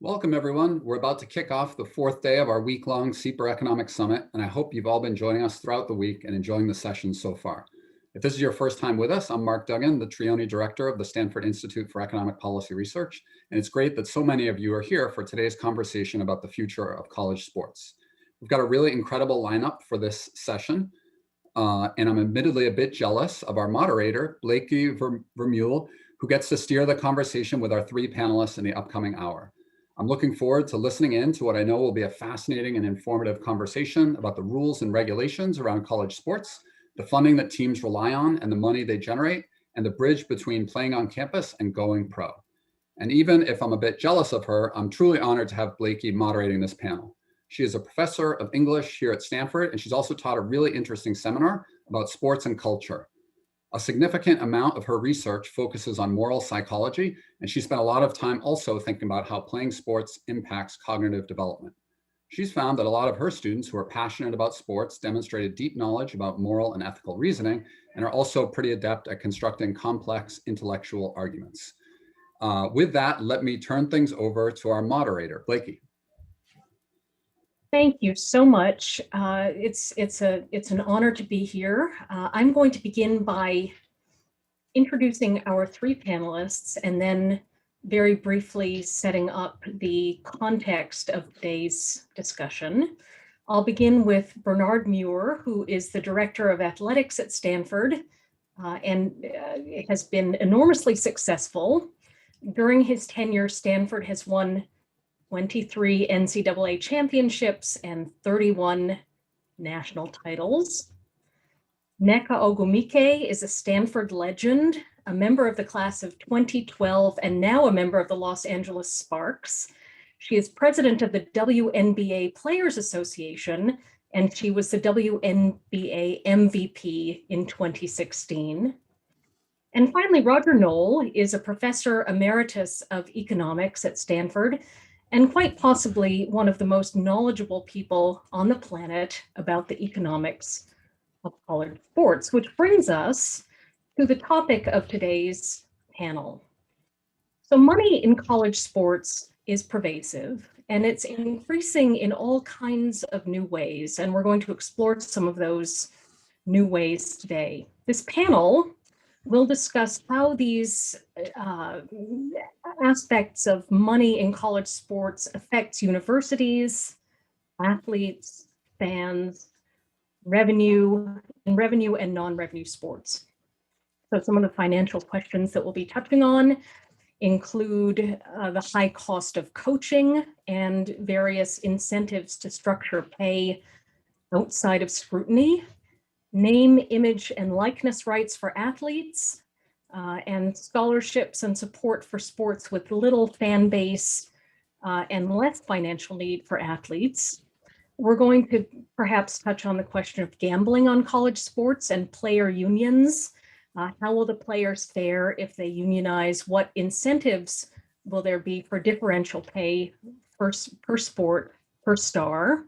Welcome, everyone. We're about to kick off the fourth day of our week-long SIEPR Economic Summit, and I hope you've all been joining us throughout the week and enjoying the sessions so far. If this is your first time with us, I'm Mark Duggan, the Trioni Director of the Stanford Institute for Economic Policy Research, and it's great that so many of you are here for today's conversation about the future of college sports. We've got a really incredible lineup for this session, and I'm admittedly a bit jealous of our moderator, Blakey Vermeule, who gets to steer the conversation with our three panelists in the upcoming hour. I'm looking forward to listening in to what I know will be a fascinating and informative conversation about the rules and regulations around college sports, the funding that teams rely on and the money they generate, and the bridge between playing on campus and going pro. And even if I'm a bit jealous of her, I'm truly honored to have Blakey moderating this panel. She is a professor of English here at Stanford, and she's also taught a really interesting seminar about sports and culture. A significant amount of her research focuses on moral psychology, and she spent a lot of time also thinking about how playing sports impacts cognitive development. She's found that a lot of her students who are passionate about sports demonstrated deep knowledge about moral and ethical reasoning and are also pretty adept at constructing complex intellectual arguments. With that, let me turn things over to our moderator, Blakey. Thank you so much. It's an honor to be here. I'm going to begin by introducing our three panelists and then very briefly setting up the context of today's discussion. I'll begin with Bernard Muir, who is the Director of Athletics at Stanford and has been enormously successful. During his tenure, Stanford has won 23 NCAA championships and 31 national titles. Nneka Ogwumike is a Stanford legend, a member of the class of 2012, and now a member of the Los Angeles Sparks. She is president of the WNBA Players Association, and she was the WNBA MVP in 2016. And finally, Roger Noll is a professor emeritus of economics at Stanford, and quite possibly one of the most knowledgeable people on the planet about the economics of college sports, which brings us to the topic of today's panel. So money in college sports is pervasive, and it's increasing in all kinds of new ways, and we're going to explore some of those new ways today. This panel will discuss how these aspects of money in college sports affects universities, athletes, fans, revenue and non-revenue sports. So some of the financial questions that we'll be touching on include the high cost of coaching and various incentives to structure pay outside of scrutiny, name, image, and likeness rights for athletes, and scholarships and support for sports with little fan base and less financial need for athletes. We're going to perhaps touch on the question of gambling on college sports and player unions. How will the players fare if they unionize? What incentives will there be for differential pay per sport, per star?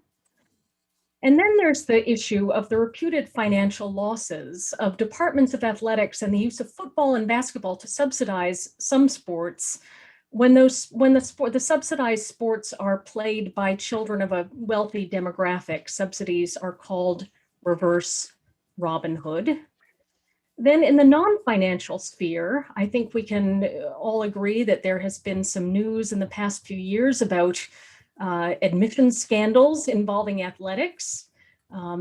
And then there's the issue of the reputed financial losses of departments of athletics and the use of football and basketball to subsidize some sports when the subsidized sports are played by children of a wealthy demographic. Subsidies are called reverse Robin Hood. Then in the non-financial sphere, I think we can all agree that there has been some news in the past few years about admissions scandals involving athletics.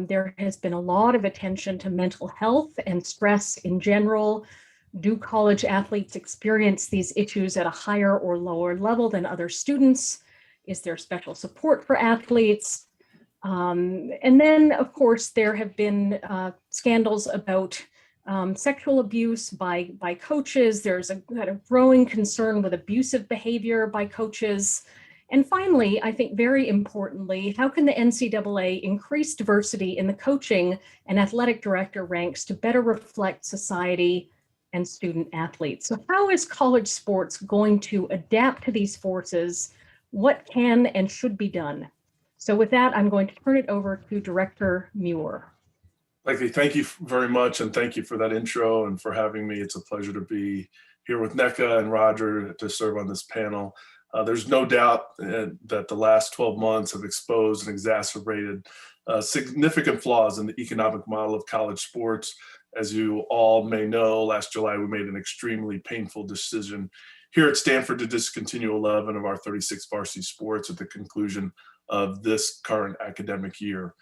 There has been a lot of attention to mental health and stress in general. Do college athletes experience these issues at a higher or lower level than other students? Is there special support for athletes? And then, of course, there have been scandals about sexual abuse by coaches. There's a kind of growing concern with abusive behavior by coaches. And finally, I think very importantly, how can the NCAA increase diversity in the coaching and athletic director ranks to better reflect society and student athletes? So how is college sports going to adapt to these forces? What can and should be done? So with that, I'm going to turn it over to Director Muir. Blakey, thank you very much, and thank you for that intro and for having me. It's a pleasure to be here with Nneka and Roger to serve on this panel. There's no doubt that the last 12 months have exposed and exacerbated significant flaws in the economic model of college sports. As you all may know, last July we made an extremely painful decision here at Stanford to discontinue 11 of our 36 varsity sports at the conclusion of this current academic year.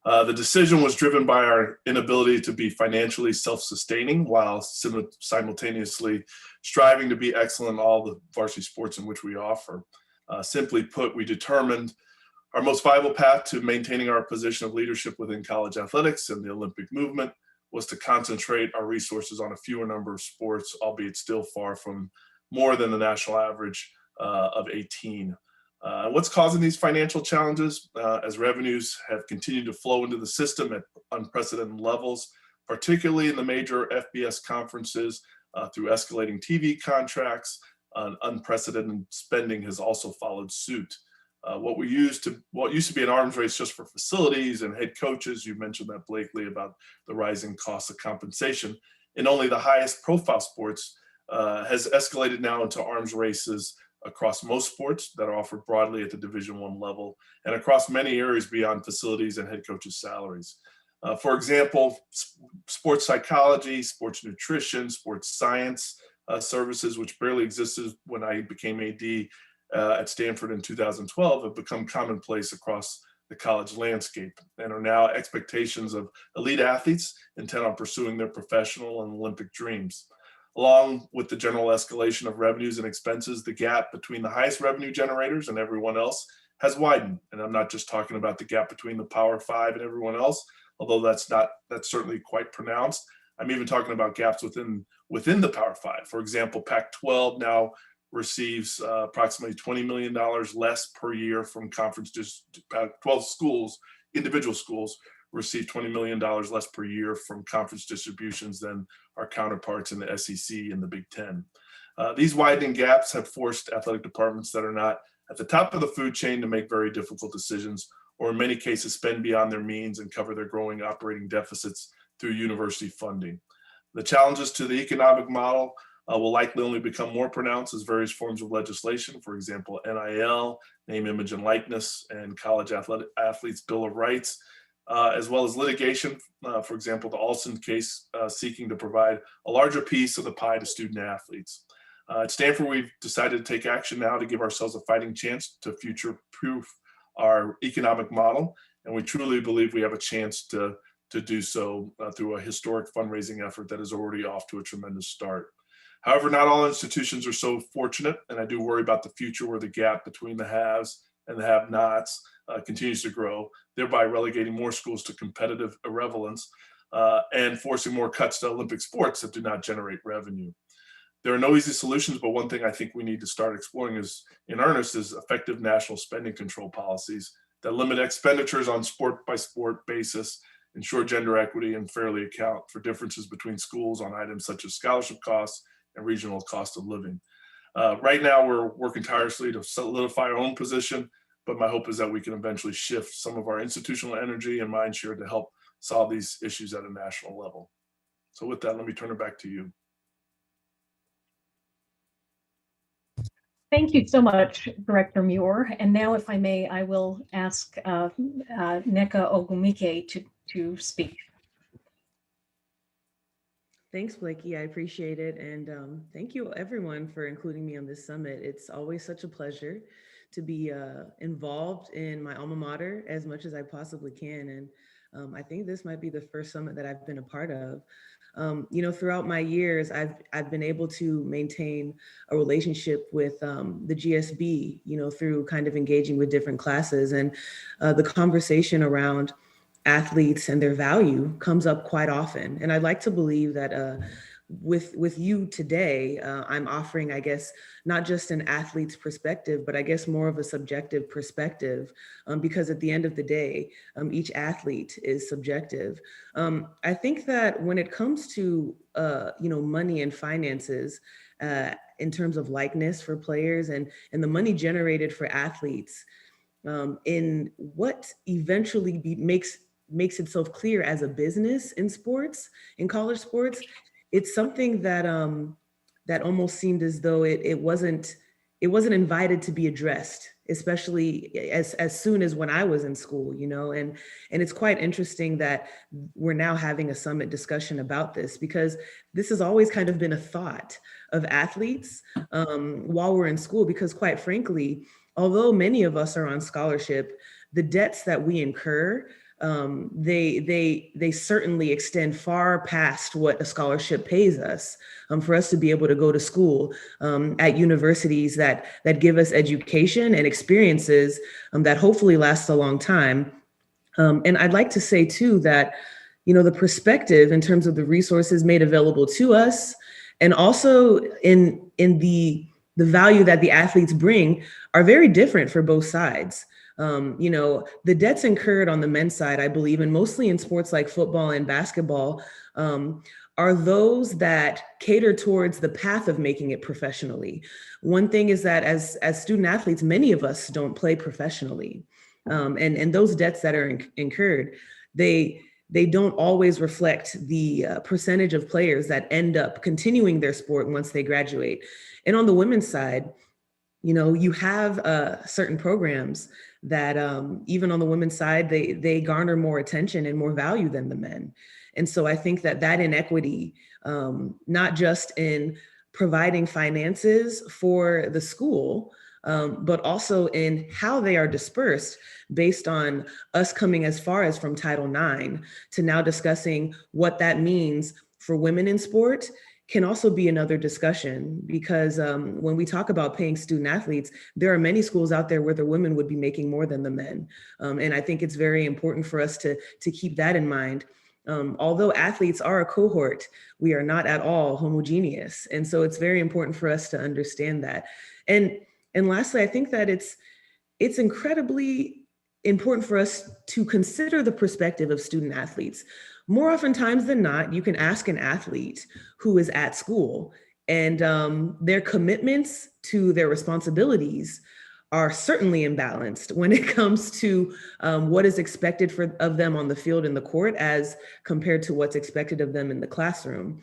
The decision was driven by our inability to be financially self-sustaining while simultaneously striving to be excellent in all the varsity sports in which we offer. Simply put, we determined our most viable path to maintaining our position of leadership within college athletics and the Olympic movement was to concentrate our resources on a fewer number of sports, albeit still far from more than the national average of 18. What's causing these financial challenges? As revenues have continued to flow into the system at unprecedented levels, particularly in the major FBS conferences through escalating TV contracts, unprecedented spending has also followed suit. What used to be an arms race just for facilities and head coaches, you mentioned that, Blakely, about the rising costs of compensation in only the highest profile sports, has escalated now into arms races across most sports that are offered broadly at the Division I level and across many areas beyond facilities and head coaches' salaries. For example, sports psychology, sports nutrition, sports science services, which barely existed when I became AD at Stanford in 2012, have become commonplace across the college landscape and are now expectations of elite athletes intent on pursuing their professional and Olympic dreams. Along with the general escalation of revenues and expenses, the gap between the highest revenue generators and everyone else has widened. And I'm not just talking about the gap between the Power Five and everyone else, although that's certainly quite pronounced. I'm even talking about gaps within the Power Five. For example, Pac-12 now receives approximately $20 million less per year from conference. Just 12 schools, individual schools, receive $20 million less per year from conference distributions than our counterparts in the SEC and the Big Ten. These widening gaps have forced athletic departments that are not at the top of the food chain to make very difficult decisions, or in many cases spend beyond their means and cover their growing operating deficits through university funding. The challenges to the economic model will likely only become more pronounced as various forms of legislation, for example, NIL, name, image, and likeness, and college athletes' Bill of Rights, as well as litigation, for example, the Alston case seeking to provide a larger piece of the pie to student athletes. At Stanford, we've decided to take action now to give ourselves a fighting chance to future-proof our economic model, and we truly believe we have a chance to do so through a historic fundraising effort that is already off to a tremendous start. However, not all institutions are so fortunate, and I do worry about the future where the gap between the haves and the have-nots continues to grow, thereby relegating more schools to competitive irrelevance and forcing more cuts to Olympic sports that do not generate revenue. There are no easy solutions, but one thing I think we need to start exploring in earnest is effective national spending control policies that limit expenditures on sport-by-sport basis, ensure gender equity, and fairly account for differences between schools on items such as scholarship costs and regional cost of living. Right now, we're working tirelessly to solidify our own position, but my hope is that we can eventually shift some of our institutional energy and mind share to help solve these issues at a national level. So with that, let me turn it back to you. Thank you so much, Director Muir. And now, if I may, I will ask Nneka Ogwumike to speak. Thanks, Blakey. I appreciate it. And thank you, everyone, for including me on this summit. It's always such a pleasure to be involved in my alma mater as much as I possibly can. And I think this might be the first summit that I've been a part of. Throughout my years, I've been able to maintain a relationship with the GSB, through kind of engaging with different classes, and the conversation around athletes and their value comes up quite often. And I'd like to believe that with you today, I'm offering, I guess, not just an athlete's perspective, but I guess more of a subjective perspective, because at the end of the day, each athlete is subjective. I think that when it comes to, money and finances, in terms of likeness for players and the money generated for athletes, in what eventually makes itself clear as a business in sports, in college sports, it's something that that almost seemed as though it wasn't it wasn't invited to be addressed, especially as soon as when I was in school, you know, and it's quite interesting that we're now having a summit discussion about this, because this has always kind of been a thought of athletes while we're in school, because quite frankly, although many of us are on scholarship, the debts that we incur, they certainly extend far past what a scholarship pays us for us to be able to go to school at universities that give us education and experiences that hopefully last a long time. And I'd like to say too that, you know, the perspective in terms of the resources made available to us, and also in the value that the athletes bring, are very different for both sides. You know, the debts incurred on the men's side, I believe, and mostly in sports like football and basketball, are those that cater towards the path of making it professionally. One thing is that as student athletes, many of us don't play professionally. And those debts that are incurred, they don't always reflect the percentage of players that end up continuing their sport once they graduate. And on the women's side, you know, you have certain programs that even on the women's side, they garner more attention and more value than the men. And so I think that inequity, not just in providing finances for the school, but also in how they are dispersed based on us coming as far as from Title IX to now discussing what that means for women in sport, can also be another discussion, because when we talk about paying student athletes, there are many schools out there where the women would be making more than the men. And I think it's very important for us to keep that in mind. Although athletes are a cohort, we are not at all homogeneous. And so it's very important for us to understand that. And lastly, I think that it's incredibly important for us to consider the perspective of student athletes. More oftentimes than not, you can ask an athlete who is at school, and their commitments to their responsibilities are certainly imbalanced when it comes to what is expected of them on the field and the court as compared to what's expected of them in the classroom.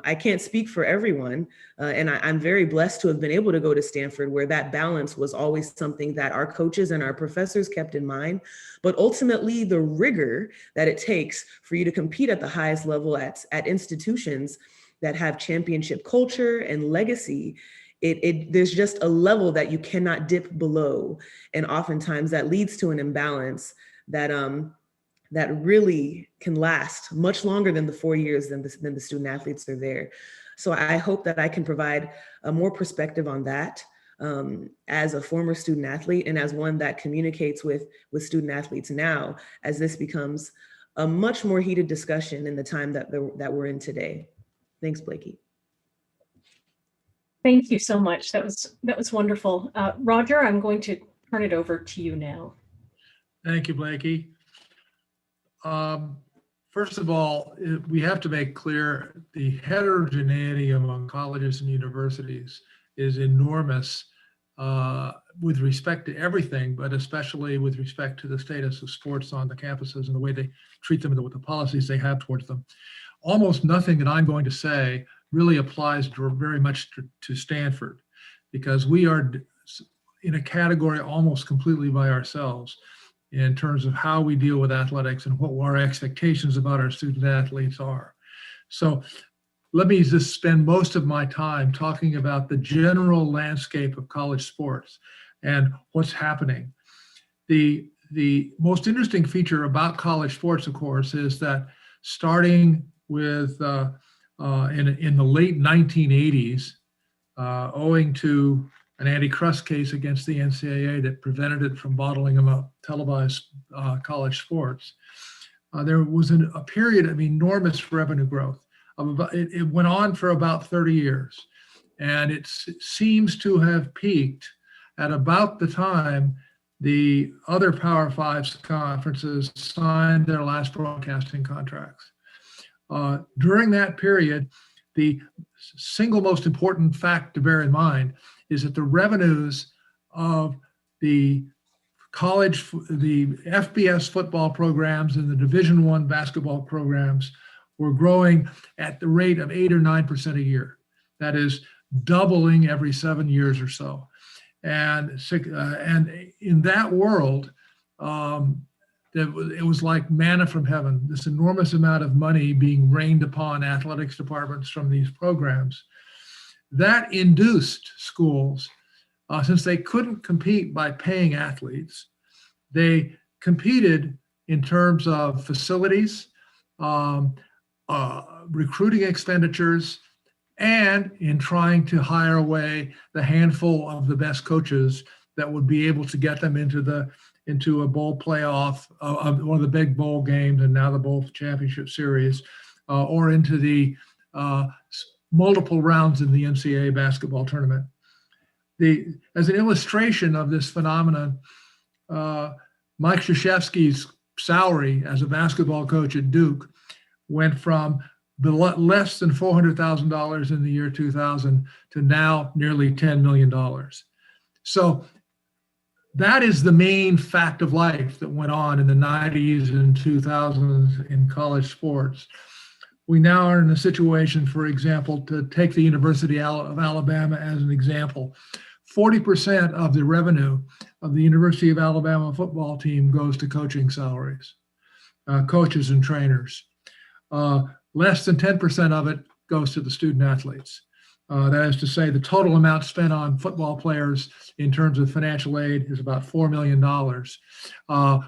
I can't speak for everyone, and I'm very blessed to have been able to go to Stanford, where that balance was always something that our coaches and our professors kept in mind. But ultimately, the rigor that it takes for you to compete at the highest level at institutions that have championship culture and legacy, there's just a level that you cannot dip below. And oftentimes that leads to an imbalance that really can last much longer than the 4 years than the student athletes are there. So I hope that I can provide a more perspective on that as a former student athlete and as one that communicates with student athletes now, as this becomes a much more heated discussion in the time that we're in today. Thanks, Blakey. Thank you so much. That was wonderful. Roger, I'm going to turn it over to you now. Thank you, Blakey. First of all, we have to make clear the heterogeneity among colleges and universities is enormous with respect to everything, but especially with respect to the status of sports on the campuses and the way they treat them and with the policies they have towards them. Almost nothing that I'm going to say really applies very much to Stanford, because we are in a category almost completely by ourselves in terms of how we deal with athletics and what our expectations about our student athletes are. So let me just spend most of my time talking about the general landscape of college sports and what's happening. The most interesting feature about college sports, of course, is that starting with in the late 1980s, owing to an antitrust case against the NCAA that prevented it from bottling them up televised college sports, there was a period of enormous revenue growth. It went on for about 30 years, and it seems to have peaked at about the time the other Power Five conferences signed their last broadcasting contracts. During that period, the single most important fact to bear in mind is that the revenues of the FBS football programs and the Division I basketball programs were growing at the rate of 8 or 9% a year. That is doubling every 7 years or so. And in that world, it was like manna from heaven, this enormous amount of money being rained upon athletics departments from these programs. That induced schools, since they couldn't compete by paying athletes, they competed in terms of facilities, recruiting expenditures, and in trying to hire away the handful of the best coaches that would be able to get them into a bowl playoff, one of the big bowl games, and now the bowl championship series, or into the multiple rounds in the NCAA basketball tournament. As an illustration of this phenomenon, Mike Krzyzewski's salary as a basketball coach at Duke went from less than $400,000 in the year 2000 to now nearly $10 million. So that is the main fact of life that went on in the 90s and 2000s in college sports. We now are in a situation, for example, to take the University of Alabama as an example. 40% of the revenue of the University of Alabama football team goes to coaching salaries, coaches and trainers. Less than 10% of it goes to the student athletes. That is to say, the total amount spent on football players in terms of financial aid is about $4 million,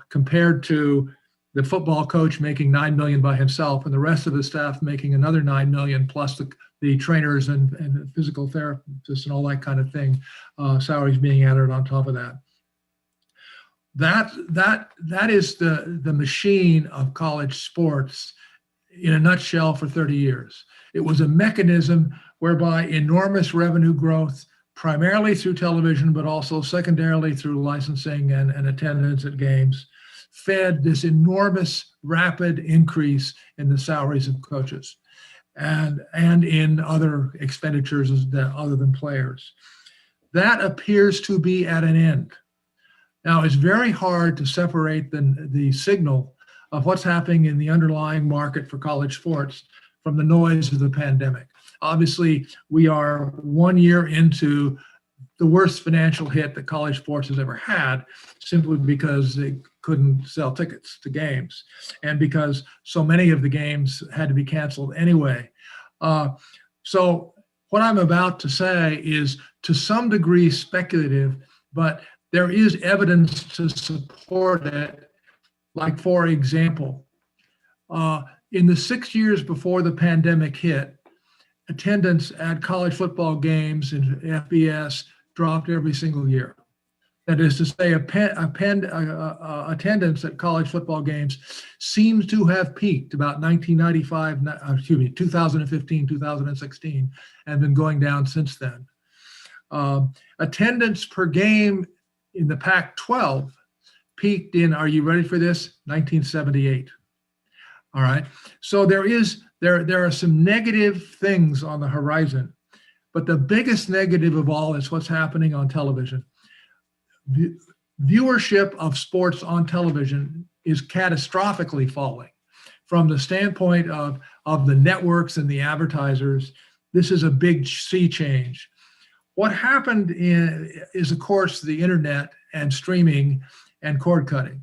compared to the football coach making $9 million by himself and the rest of the staff making another $9 million, plus the trainers and physical therapists and all that kind of thing, salaries being added on top of that. That is the machine of college sports in a nutshell for 30 years. It was a mechanism whereby enormous revenue growth, primarily through television, but also secondarily through licensing and attendance at games, fed this enormous rapid increase in the salaries of coaches and in other expenditures other than players. That appears to be at an end. Now, it's very hard to separate the signal of what's happening in the underlying market for college sports from the noise of the pandemic. Obviously, we are 1 year into the worst financial hit that college sports has ever had, simply because they couldn't sell tickets to games and because so many of the games had to be canceled anyway. So what I'm about to say is to some degree speculative, but there is evidence to support it. Like, for example, in the 6 years before the pandemic hit, attendance at college football games in FBS dropped every single year. That is to say, attendance at college football games seems to have peaked about 2015, 2016, and been going down since then. Attendance per game in the Pac-12 peaked in, are you ready for this? 1978. All right. So there are some negative things on the horizon, but the biggest negative of all is what's happening on television. Viewership of sports on television is catastrophically falling. From the standpoint of the networks and the advertisers, this is a big sea change. What happened is, of course, the internet and streaming and cord cutting.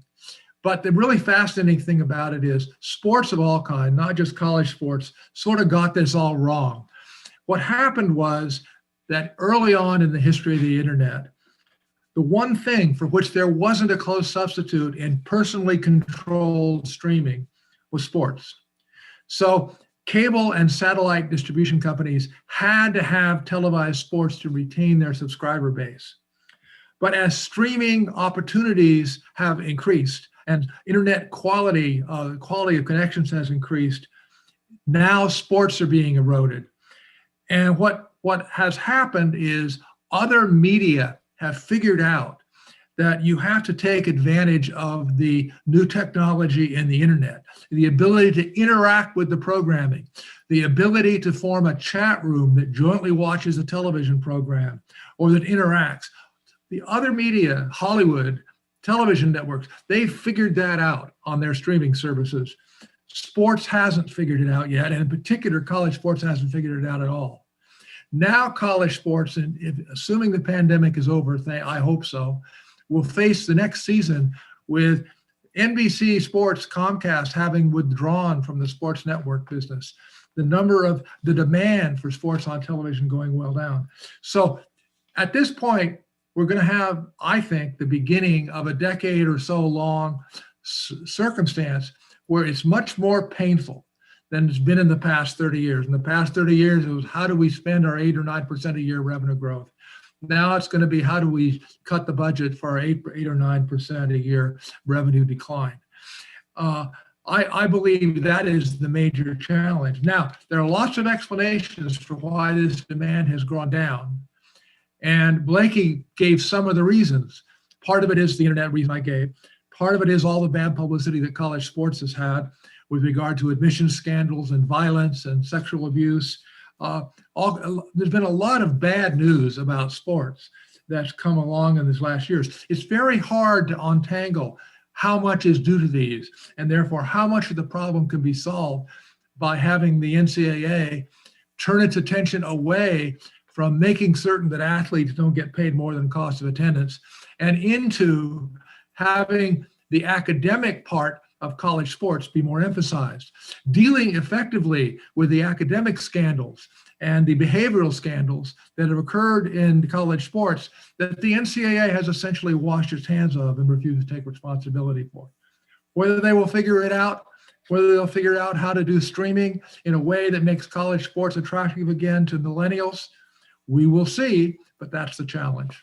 But the really fascinating thing about it is sports of all kinds, not just college sports, sort of got this all wrong. What happened was that early on in the history of the internet, the one thing for which there wasn't a close substitute in personally controlled streaming was sports. So cable and satellite distribution companies had to have televised sports to retain their subscriber base. But as streaming opportunities have increased and internet quality of connections has increased, now sports are being eroded. And what has happened is other media have figured out that you have to take advantage of the new technology in the internet, the ability to interact with the programming, the ability to form a chat room that jointly watches a television program or that interacts. The other media, Hollywood, television networks, they figured that out on their streaming services. Sports hasn't figured it out yet, and in particular, college sports hasn't figured it out at all. Now college sports, and assuming the pandemic is over, I hope so, will face the next season with NBC Sports, Comcast having withdrawn from the sports network business, the demand for sports on television going well down. So at this point, we're going to have, I think, the beginning of a decade or so long circumstance where it's much more painful than it's been in the past 30 years. In the past 30 years, it was how do we spend our 8 or 9% a year revenue growth? Now it's going to be how do we cut the budget for our 8 or 9% a year revenue decline? I believe that is the major challenge. Now, there are lots of explanations for why this demand has gone down. And Blakey gave some of the reasons. Part of it is the internet reason I gave. Part of it is all the bad publicity that college sports has had with regard to admissions scandals and violence and sexual abuse. There's been a lot of bad news about sports that's come along in these last years. It's very hard to untangle how much is due to these, and therefore how much of the problem can be solved by having the NCAA turn its attention away from making certain that athletes don't get paid more than cost of attendance and into having the academic part of college sports be more emphasized, dealing effectively with the academic scandals and the behavioral scandals that have occurred in college sports that the NCAA has essentially washed its hands of and refused to take responsibility for. Whether they will figure it out, whether they'll figure out how to do streaming in a way that makes college sports attractive again to millennials, we will see, but that's the challenge.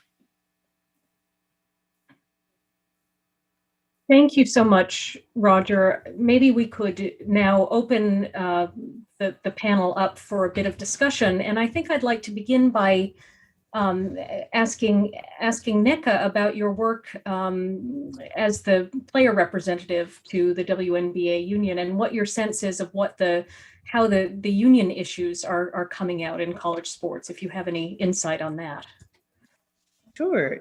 Thank you so much, Roger. Maybe we could now open the panel up for a bit of discussion. And I think I'd like to begin by asking Nneka about your work as the player representative to the WNBA union and what your sense is of how the union issues are coming out in college sports, if you have any insight on that. Sure.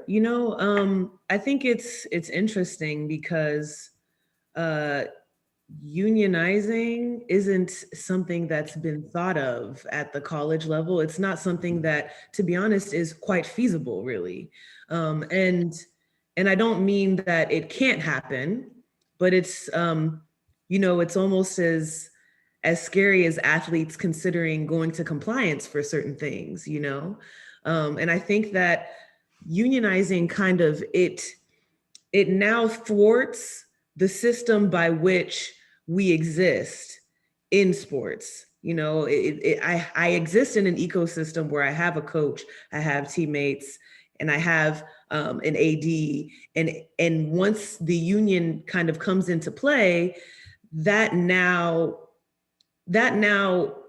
I think it's interesting because unionizing isn't something that's been thought of at the college level. It's not something that, to be honest, is quite feasible, really. And I don't mean that it can't happen, but it's it's almost as scary as athletes considering going to compliance for certain things, and I think that unionizing kind of it now thwarts the system by which we exist in sports. I exist in an ecosystem where I have a coach, I have teammates, and I have an AD. And once the union kind of comes into play, that now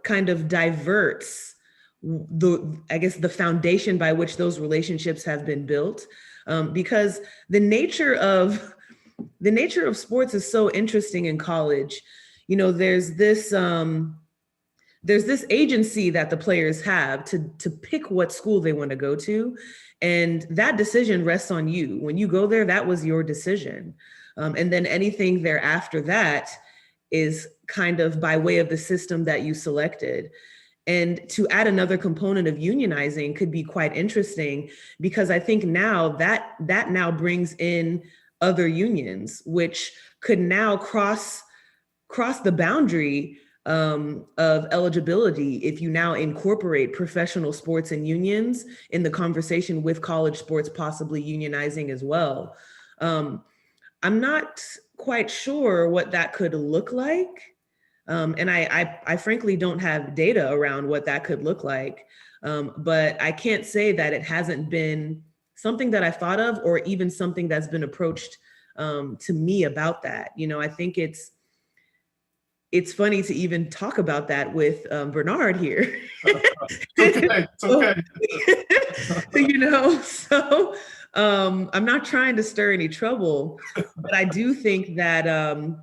kind of diverts the foundation by which those relationships have been built, because the nature of sports is so interesting in college. There's this agency that the players have to pick what school they want to go to, and that decision rests on you. When you go there, that was your decision, and then anything thereafter that is kind of by way of the system that you selected. And to add another component of unionizing could be quite interesting, because I think now that now brings in other unions, which could now cross the boundary of eligibility if you now incorporate professional sports and unions in the conversation with college sports possibly unionizing as well. I'm not quite sure what that could look like. And I frankly don't have data around what that could look like, but I can't say that it hasn't been something that I thought of, or even something that's been approached to me about that. I think it's funny to even talk about that with Bernard here. It's okay. So I'm not trying to stir any trouble, but I do think that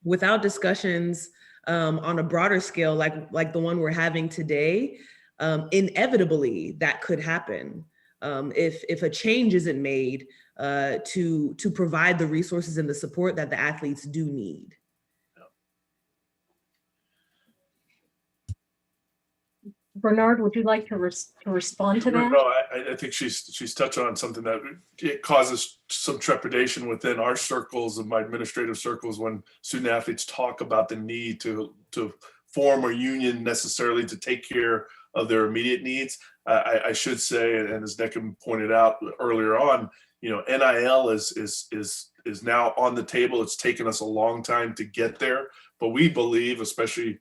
without discussions on a broader scale, like the one we're having today, inevitably that could happen if a change isn't made to provide the resources and the support that the athletes do need. Bernard, would you like to respond to that? No, I think she's touched on something that it causes some trepidation within our circles and my administrative circles when student athletes talk about the need to form a union necessarily to take care of their immediate needs. I should say, and as Nneka pointed out earlier on, NIL is now on the table. It's taken us a long time to get there, but we believe, especially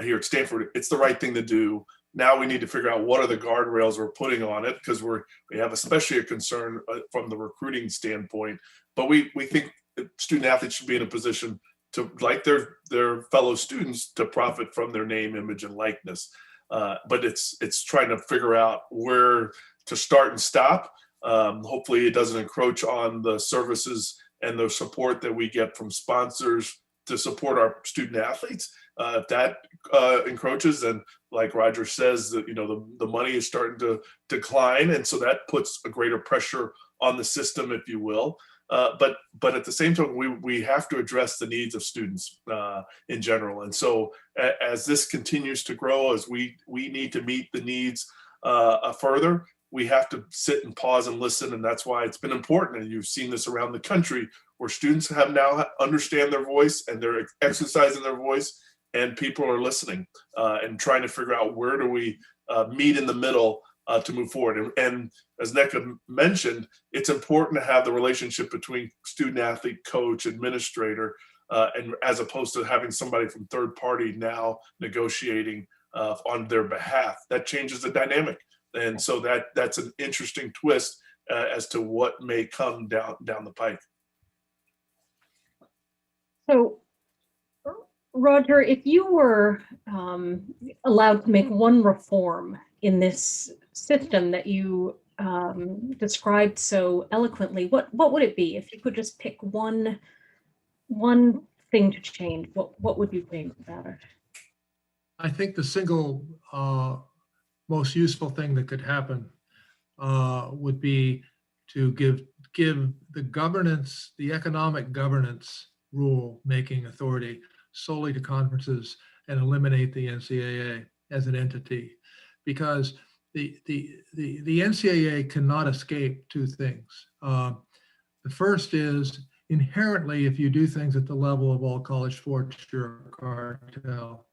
here at Stanford, it's the right thing to do. Now we need to figure out what are the guardrails we're putting on it, because we have especially a concern from the recruiting standpoint. But we think student athletes should be in a position to, like their fellow students, to profit from their name, image, and likeness. But it's trying to figure out where to start and stop. Hopefully it doesn't encroach on the services and the support that we get from sponsors to support our student athletes. If that encroaches, then like Roger says, that the money is starting to decline, and so that puts a greater pressure on the system, if you will. But at the same time, we have to address the needs of students in general. And so as this continues to grow, as we need to meet the needs further, we have to sit and pause and listen. And that's why it's been important. And you've seen this around the country, where students have now understand their voice and they're exercising their voice, and people are listening and trying to figure out where do we meet in the middle to move forward. And as Nneka mentioned, it's important to have the relationship between student athlete, coach, administrator, and as opposed to having somebody from third party now negotiating on their behalf. That changes the dynamic. And so that's an interesting twist as to what may come down the pike. So, Roger, if you were allowed to make one reform in this system that you described so eloquently, what would it be? If you could just pick one thing to change, what would you think about it? I think the single most useful thing that could happen would be to give the governance, the economic governance rule making authority solely to conferences and eliminate the NCAA as an entity, because the NCAA cannot escape two things. The first is inherently, if you do things at the level of all college sports, you're a cartel,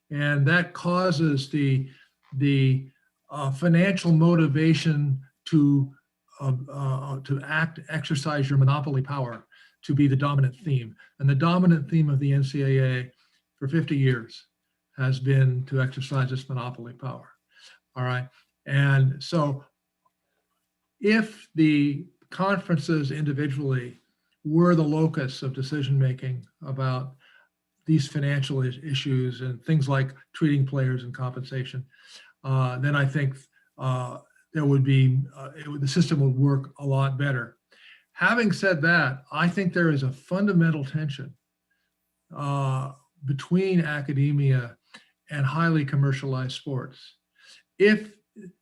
and that causes the financial motivation to exercise your monopoly power to be the dominant theme. And the dominant theme of the NCAA for 50 years has been to exercise its monopoly power. All right. And so if the conferences individually were the locus of decision-making about these financial issues and things like treating players and compensation, then I think there would be, the system would work a lot better. Having said that, I think there is a fundamental tension between academia and highly commercialized sports. If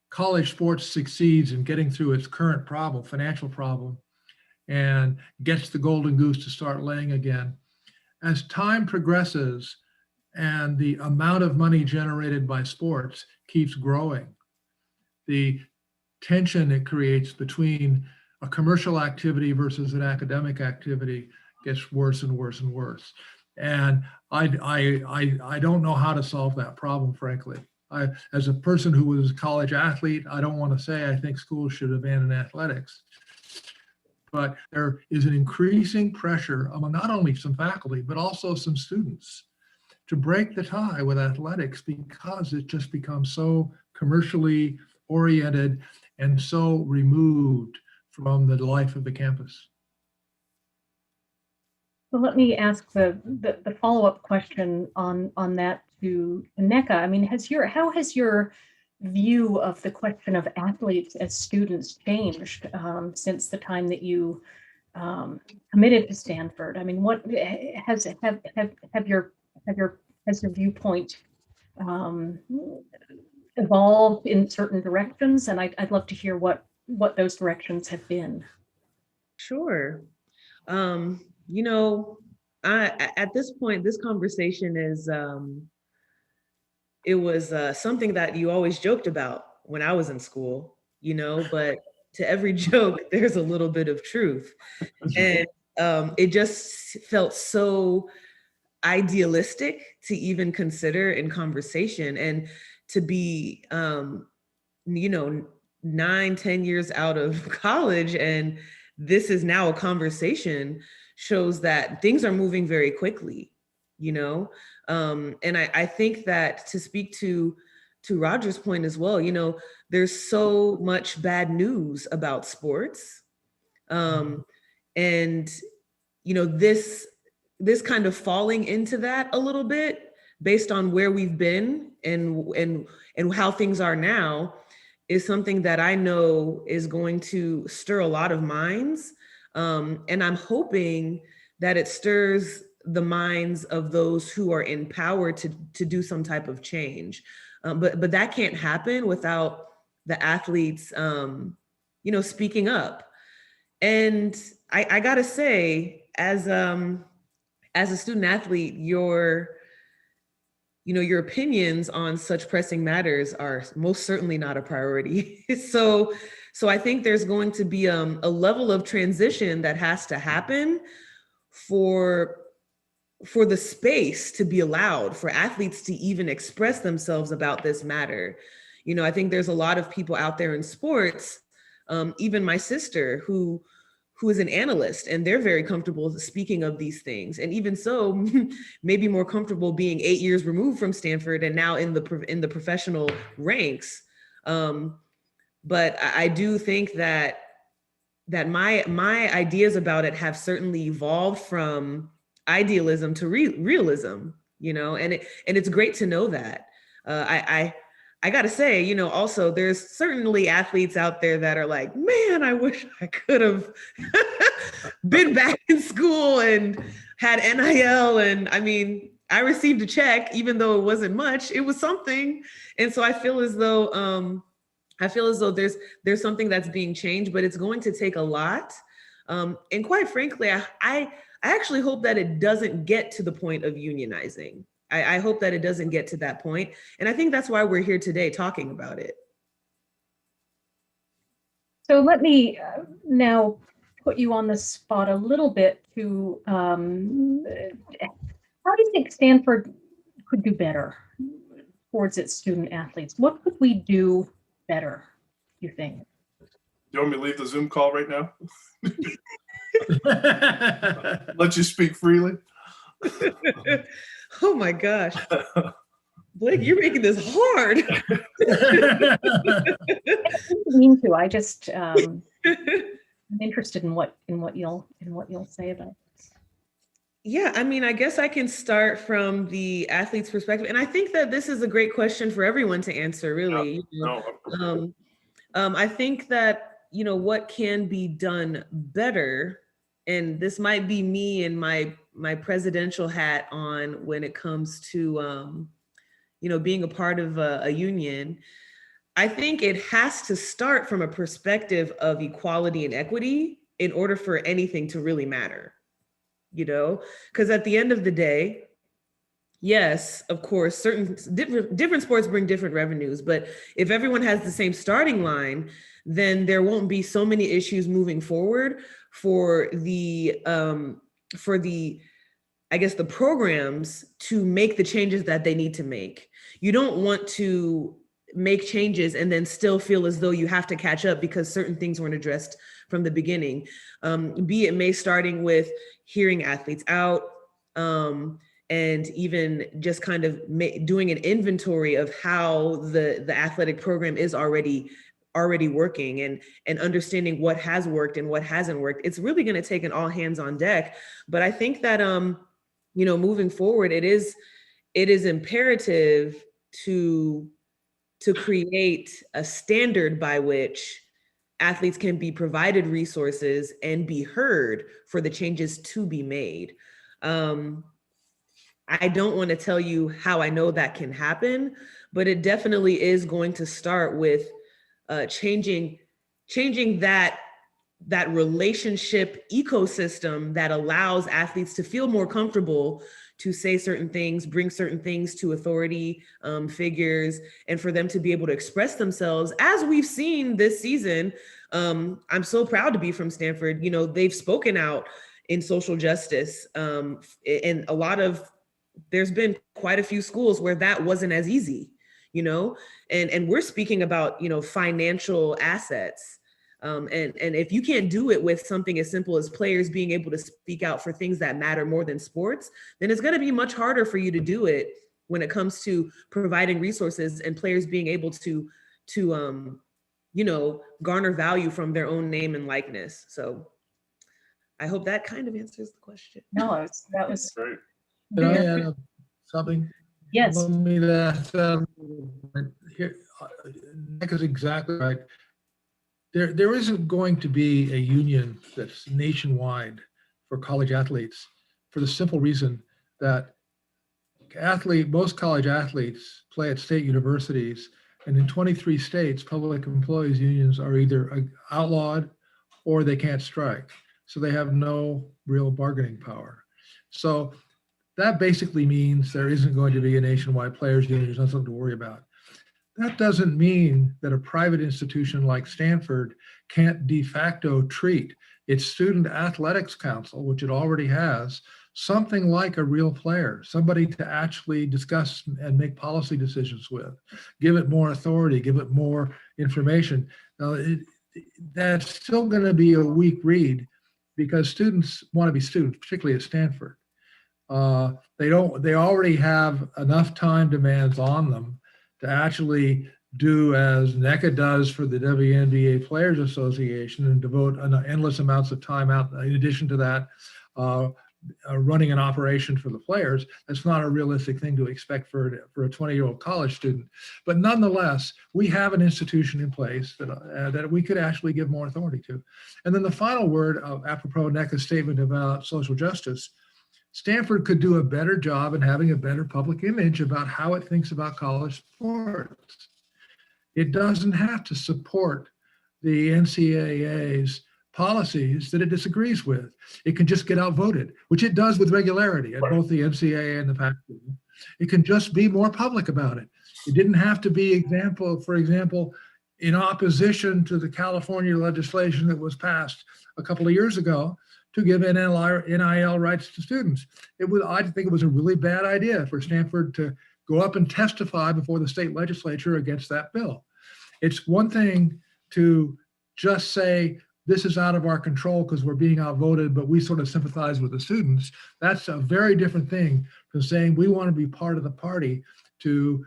college sports succeeds in getting through its current problem, financial problem, and gets the golden goose to start laying again, as time progresses and the amount of money generated by sports keeps growing, the tension it creates between a commercial activity versus an academic activity gets worse and worse and worse. And I don't know how to solve that problem, frankly. As a person who was a college athlete, I don't want to say I think schools should abandon athletics, but there is an increasing pressure among not only some faculty, but also some students to break the tie with athletics, because it just becomes so commercially oriented and so removed from the life of the campus. So let me ask the follow-up question on that to Nneka. I mean, how has your view of the question of athletes as students changed since the time that you committed to Stanford? I mean, what has your viewpoint evolved in certain directions? And I'd love to hear what those directions have been. Sure. At this point, this conversation is it was something that you always joked about when I was in school, you know, but to every joke, there's a little bit of truth. And it just felt so idealistic to even consider in conversation, and to be, you know, 9-10 years out of college, and this is now a conversation, shows that things are moving very quickly, you know? And I think that, to speak to Roger's point as well, you know, there's so much bad news about sports. And, you know, this kind of falling into that a little bit based on where we've been and how things are now is something that I know is going to stir a lot of minds. And I'm hoping that it stirs the minds of those who are in power to do some type of change. But that can't happen without the athletes, you know, speaking up. And I gotta say, as a student athlete, your opinions on such pressing matters are most certainly not a priority. So I think there's going to be a level of transition that has to happen for the space to be allowed for athletes to even express themselves about this matter. You know, I think there's a lot of people out there in sports, even my sister, who is an analyst, and they're very comfortable speaking of these things. And even so, maybe more comfortable being 8 years removed from Stanford and now in the professional ranks. But I do think that my ideas about it have certainly evolved from idealism to realism, you know, and it's great to know that. I got to say, you know, also there's certainly athletes out there that are like, man, I wish I could have been back in school and had NIL. And I mean, I received a check, even though it wasn't much, it was something. And so I feel as though there's something that's being changed, but it's going to take a lot. And quite frankly, I actually hope that it doesn't get to the point of unionizing. I hope that it doesn't get to that point. And I think that's why we're here today talking about it. So let me now put you on the spot a little bit to, how do you think Stanford could do better towards its student athletes? What could we do better, you think? You want me to leave the Zoom call right now? Let you speak freely? Oh my gosh. Blake, you're making this hard. I didn't mean to. I just I'm interested in what you'll say about this. Yeah, I mean, I guess I can start from the athlete's perspective. And I think that this is a great question for everyone to answer, really. I think that, you know, what can be done better, and this might be me and my presidential hat on when it comes to, you know, being a part of a union. I think it has to start from a perspective of equality and equity in order for anything to really matter, you know, because at the end of the day, yes, of course, certain different sports bring different revenues, but if everyone has the same starting line, then there won't be so many issues moving forward for the I guess the programs to make the changes that they need to make. You don't want to make changes and then still feel as though you have to catch up because certain things weren't addressed from the beginning. Be it starting with hearing athletes out, and even just kind of doing an inventory of how the athletic program is already working, and understanding what has worked and what hasn't worked. It's really going to take an all hands on deck. But I think that, you know, moving forward, it is imperative to create a standard by which athletes can be provided resources and be heard for the changes to be made. I don't want to tell you how I know that can happen, but it definitely is going to start with changing that relationship ecosystem that allows athletes to feel more comfortable say certain things, bring certain things to authority figures, and for them to be able to express themselves, as we've seen this season. I'm so proud to be from Stanford. You know, they've spoken out in social justice, and there's been quite a few schools where that wasn't as easy, you know, and we're speaking about, you know, financial assets. And if you can't do it with something as simple as players being able to speak out for things that matter more than sports, then it's going to be much harder for you to do it when it comes to providing resources and players being able to you know, garner value from their own name and likeness. So I hope that kind of answers the question. No, that was Great. Can I add something? yes. Let me ask here. Nick is exactly right. There isn't going to be a union that's nationwide for college athletes for the simple reason that most college athletes play at state universities, and in 23 states, public employees unions are either outlawed or they can't strike. So they have no real bargaining power. So that basically means there isn't going to be a nationwide players union. There's nothing to worry about. That doesn't mean that a private institution like Stanford can't de facto treat its student athletics council, which it already has, something like a real player, somebody to actually discuss and make policy decisions with, give it more authority, give it more information. Now, that's still going to be a weak read because students want to be students, particularly at Stanford. They already have enough time demands on them to actually do as NECA does for the WNBA Players Association and devote endless amounts of time out. In addition to that, running an operation for the players, that's not a realistic thing to expect for a 20-year-old college student. But nonetheless, we have an institution in place that we could actually give more authority to. And then the final word, apropos NECA's statement about social justice, Stanford could do a better job in having a better public image about how it thinks about college sports. It doesn't have to support the NCAA's policies that it disagrees with. It can just get outvoted, which it does with regularity at both the NCAA and the Pac-12. It can just be more public about it. It didn't have to be, for example, in opposition to the California legislation that was passed a couple of years ago to give NIL rights to students. I think it was a really bad idea for Stanford to go up and testify before the state legislature against that bill. It's one thing to just say, this is out of our control because we're being outvoted, but we sort of sympathize with the students. That's a very different thing from saying we want to be part of the party to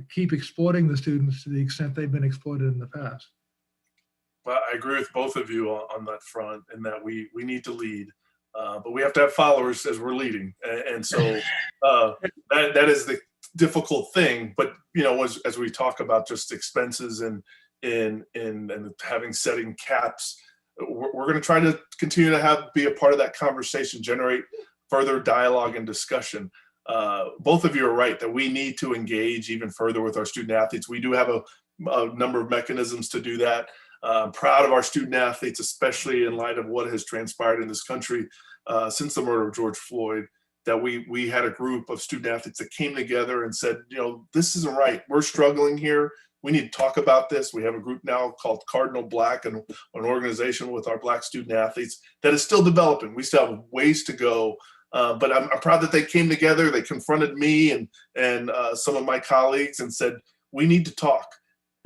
keep exploiting the students to the extent they've been exploited in the past. Well, I agree with both of you on that front, and that we need to lead, but we have to have followers as we're leading, and so that is the difficult thing. But you know, as we talk about just expenses and having setting caps, we're going to try to continue to be a part of that conversation, generate further dialogue and discussion. Both of you are right that we need to engage even further with our student athletes. We do have a number of mechanisms to do that. I'm proud of our student athletes, especially in light of what has transpired in this country since the murder of George Floyd, that we had a group of student athletes that came together and said, you know, this isn't right. We're struggling here. We need to talk about this. We have a group now called Cardinal Black, and an organization with our Black student athletes that is still developing. We still have ways to go, but I'm proud that they came together. They confronted me and some of my colleagues and said, we need to talk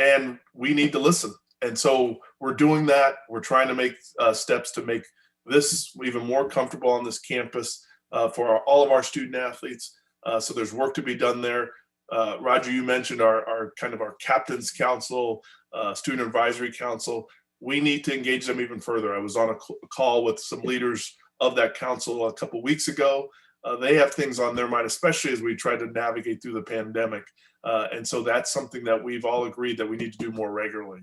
and we need to listen. And so we're doing that. We're trying to make steps to make this even more comfortable on this campus for all of our student athletes. So there's work to be done there. Roger, you mentioned our captain's council, student advisory council. We need to engage them even further. I was on a call with some leaders of that council a couple weeks ago. They have things on their mind, especially as we try to navigate through the pandemic. And so that's something that we've all agreed that we need to do more regularly,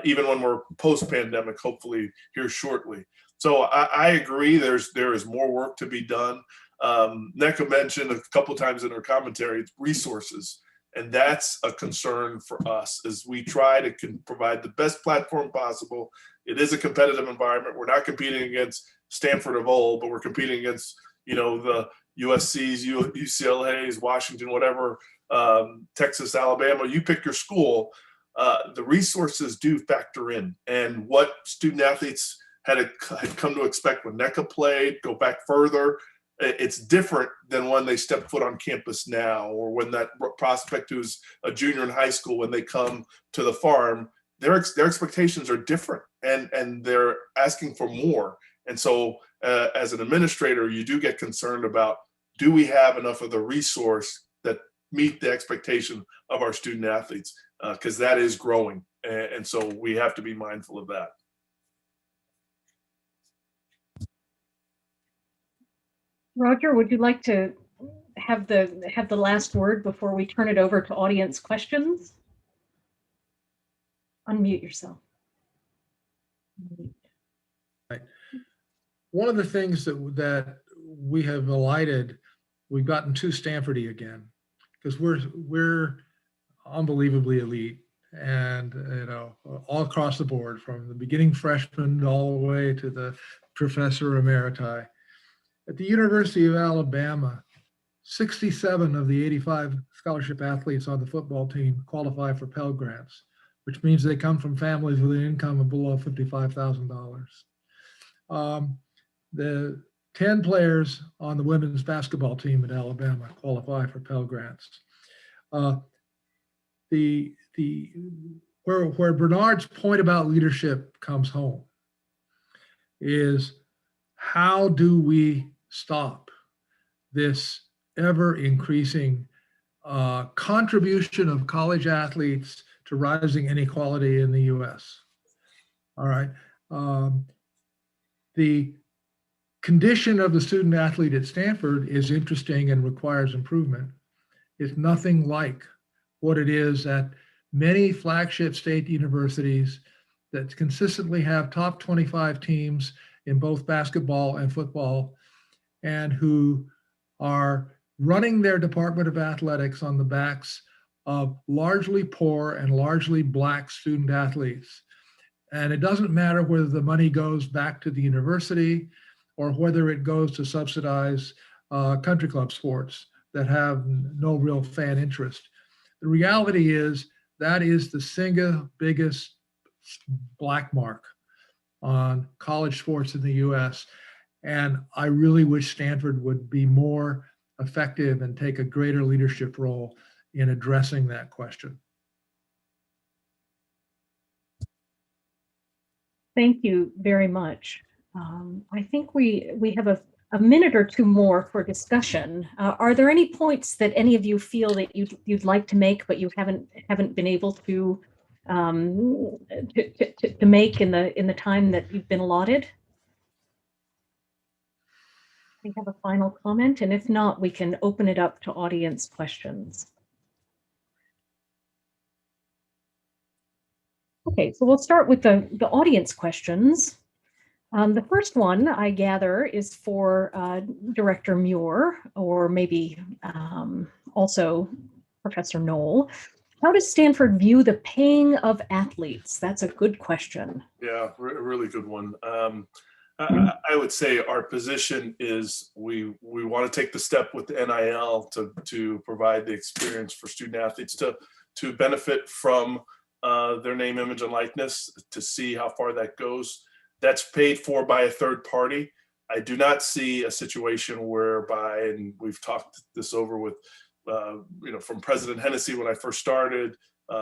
even when we're post-pandemic, hopefully here shortly. So I agree there is more work to be done. NECA mentioned a couple of times in her commentary, resources. And that's a concern for us as we try to provide the best platform possible. It is a competitive environment. We're not competing against Stanford of old, but we're competing against, you know, USC's, UCLA's, Washington, whatever, Texas, Alabama, you pick your school, the resources do factor in. And what student athletes had come to expect when NECA played, go back further, it's different than when they step foot on campus now, or when that prospect who's a junior in high school, when they come to the farm, their expectations are different, and they're asking for more. And so as an administrator, you do get concerned about, do we have enough of the resource that meet the expectation of our student athletes? Because that is growing. And so we have to be mindful of that. Roger, would you like to have the last word before we turn it over to audience questions? Unmute yourself. Right. One of the things that we have alighted, we've gotten too Stanfordy again, because we're unbelievably elite, and all across the board, from the beginning freshman all the way to the professor emeriti. At the University of Alabama, 67 of the 85 scholarship athletes on the football team qualify for Pell Grants, which means they come from families with an income of below $55,000. The 10 players on the women's basketball team at Alabama qualify for Pell Grants. Where Bernard's point about leadership comes home is, how do we stop this ever increasing contribution of college athletes to rising inequality in the US? All right. The condition of the student athlete at Stanford is interesting and requires improvement. It's nothing like what it is at many flagship state universities that consistently have top 25 teams in both basketball and football, and who are running their department of athletics on the backs of largely poor and largely Black student athletes. And it doesn't matter whether the money goes back to the university or whether it goes to subsidize country club sports that have no real fan interest. The reality is that is the single biggest black mark on college sports in the US. And I really wish Stanford would be more effective and take a greater leadership role in addressing that question. Thank you very much. I think we have a minute or two more for discussion. Are there any points that any of you feel that you'd like to make, but you haven't been able to make in the time that you've been allotted? We have a final comment, and if not, we can open it up to audience questions. Okay, so we'll start with the audience questions. The first one, I gather, is for Director Muir, or maybe also Professor Noll. How does Stanford view the paying of athletes? That's a good question. Yeah, a really good one. I would say our position is we want to take the step with the NIL to provide the experience for student athletes to benefit from their name, image, and likeness, to see how far that goes. That's paid for by a third party. I do not see a situation whereby, and we've talked this over with, from President Hennessy when I first started,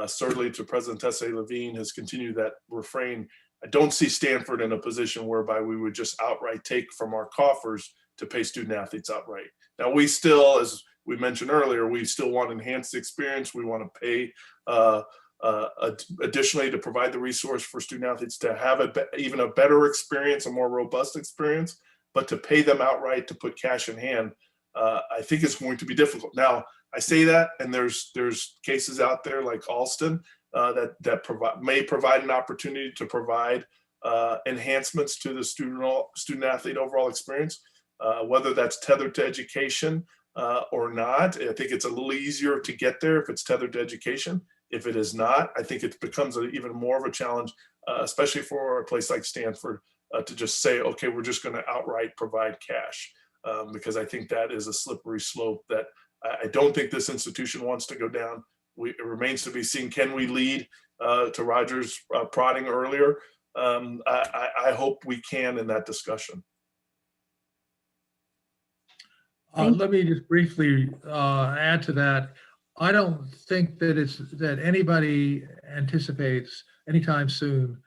certainly to President Tesse Levine has continued that refrain. I don't see Stanford in a position whereby we would just outright take from our coffers to pay student athletes outright. Now, we still, as we mentioned earlier, we still want enhanced experience. We want to pay additionally to provide the resource for student athletes to have even a better experience, a more robust experience, but to pay them outright, to put cash in hand, I think it's going to be difficult. Now, I say that, and there's cases out there like Alston that may provide an opportunity to provide enhancements to the student athlete overall experience, whether that's tethered to education or not. I think it's a little easier to get there if it's tethered to education. If it is not, I think it becomes even more of a challenge, especially for a place like Stanford, to just say, okay, we're just going to outright provide cash. because I think that is a slippery slope that I don't think this institution wants to go down. It remains to be seen, can we lead, to Roger's prodding earlier? I hope we can in that discussion. Let me just briefly add to that. I don't think that anybody anticipates anytime soon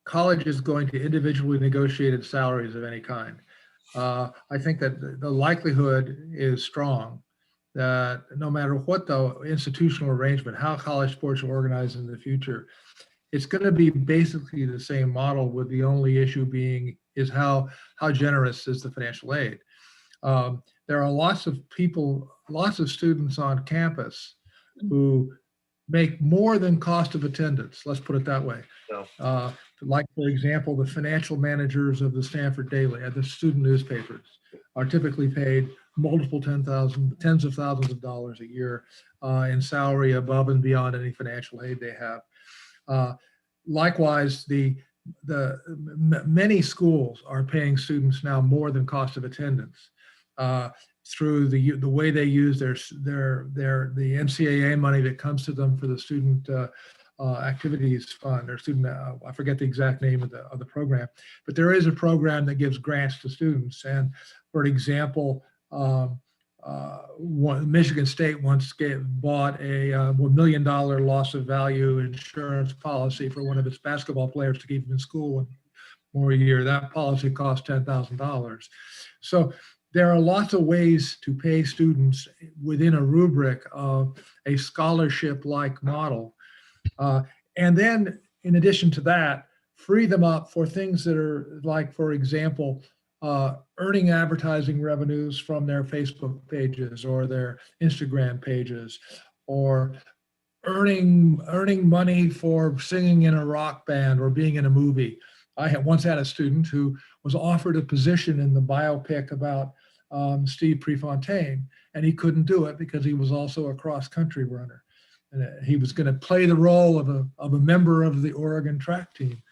college is going to individually negotiated salaries of any kind. I think that the likelihood is strong that no matter what the institutional arrangement, how college sports are organized in the future, it's going to be basically the same model, with the only issue being is how generous is the financial aid. There are lots of people, lots of students on campus who make more than cost of attendance. Let's put it that way. Yeah. Like, for example, the financial managers of the Stanford Daily, the student newspapers, are typically paid multiple tens of thousands of dollars a year in salary above and beyond any financial aid they have. Likewise, many schools are paying students now more than cost of attendance through the way they use the NCAA money that comes to them for the student activities fund, or student, I forget the exact name of the program, but there is a program that gives grants to students. And for example, Michigan State once bought a $1 million loss of value insurance policy for one of its basketball players to keep him in school 1 more year. That policy cost $10,000. So there are lots of ways to pay students within a rubric of a scholarship-like model. And then, in addition to that, free them up for things that are like, for example, earning advertising revenues from their Facebook pages or their Instagram pages, or earning money for singing in a rock band or being in a movie. I once had a student who was offered a position in the biopic about Steve Prefontaine, and he couldn't do it because he was also a cross-country runner. And he was going to play the role of a member of the Oregon track team.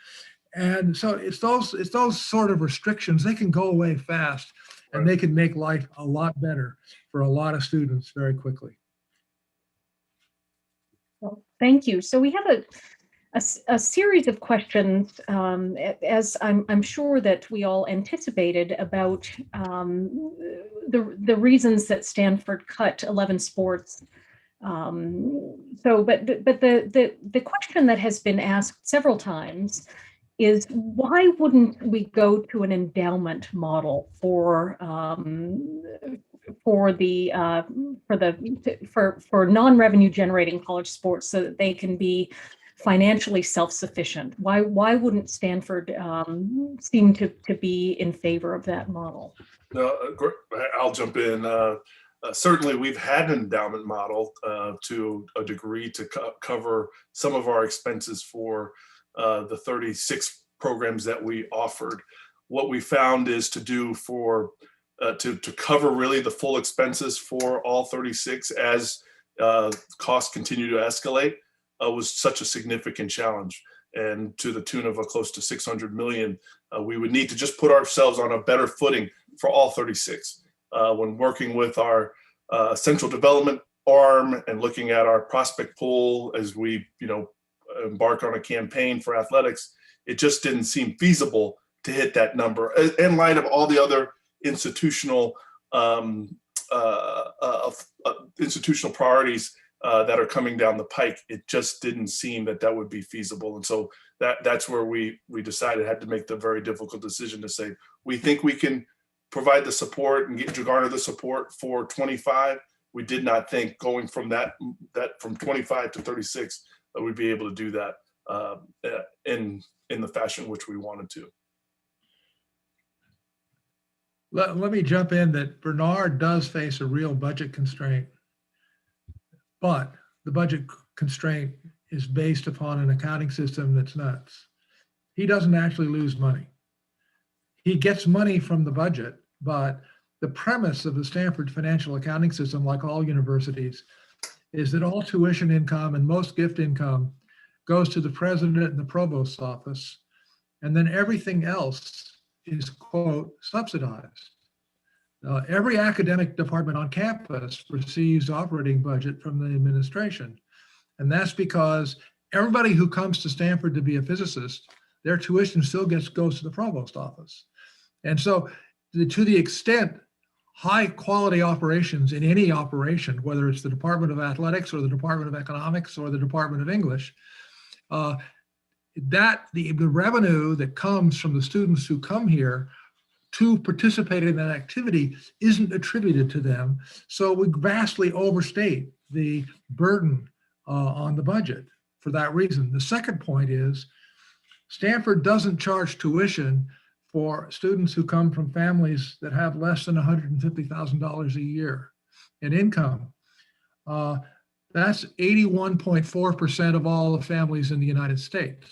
And so it's those sort of restrictions. They can go away fast, and they can make life a lot better for a lot of students very quickly. Well, thank you. So we have a series of questions, as I'm sure that we all anticipated, about the reasons that Stanford cut 11 sports. But the question that has been asked several times is, why wouldn't we go to an endowment model for non-revenue generating college sports, so that they can be financially self-sufficient? Why wouldn't Stanford seem to be in favor of that model? No, I'll jump in. Certainly, we've had an endowment model to a degree to cover some of our expenses for the 36 programs that we offered. What we found is to do to cover really the full expenses for all 36 as costs continue to escalate was such a significant challenge. And to the tune of close to 600 million, we would need to just put ourselves on a better footing for all 36. When working with our central development arm and looking at our prospect pool as we, embark on a campaign for athletics, it just didn't seem feasible to hit that number in light of all the other institutional priorities that are coming down the pike. It just didn't seem that would be feasible, and so that's where we decided, had to make the very difficult decision to say, we think we can provide the support and get to garner the support for 25. We did not think going from that from 25 to 36 that we'd be able to do that in the fashion which we wanted to. Let me jump in that Bernard does face a real budget constraint, but the budget constraint is based upon an accounting system that's nuts. He doesn't actually lose money. He gets money from the budget, but the premise of the Stanford financial accounting system, like all universities, is that all tuition income and most gift income goes to the president and the provost's office, and then everything else is, quote, subsidized. Every academic department on campus receives operating budget from the administration. And that's because everybody who comes to Stanford to be a physicist, their tuition still goes to the provost office. And so to the extent high quality operations in any operation, whether it's the Department of Athletics or the Department of Economics or the Department of English, the revenue that comes from the students who come here to participate in that activity isn't attributed to them. So we vastly overstate the burden on the budget for that reason. The second point is Stanford doesn't charge tuition for students who come from families that have less than $150,000 a year in income. That's 81.4% of all the families in the United States.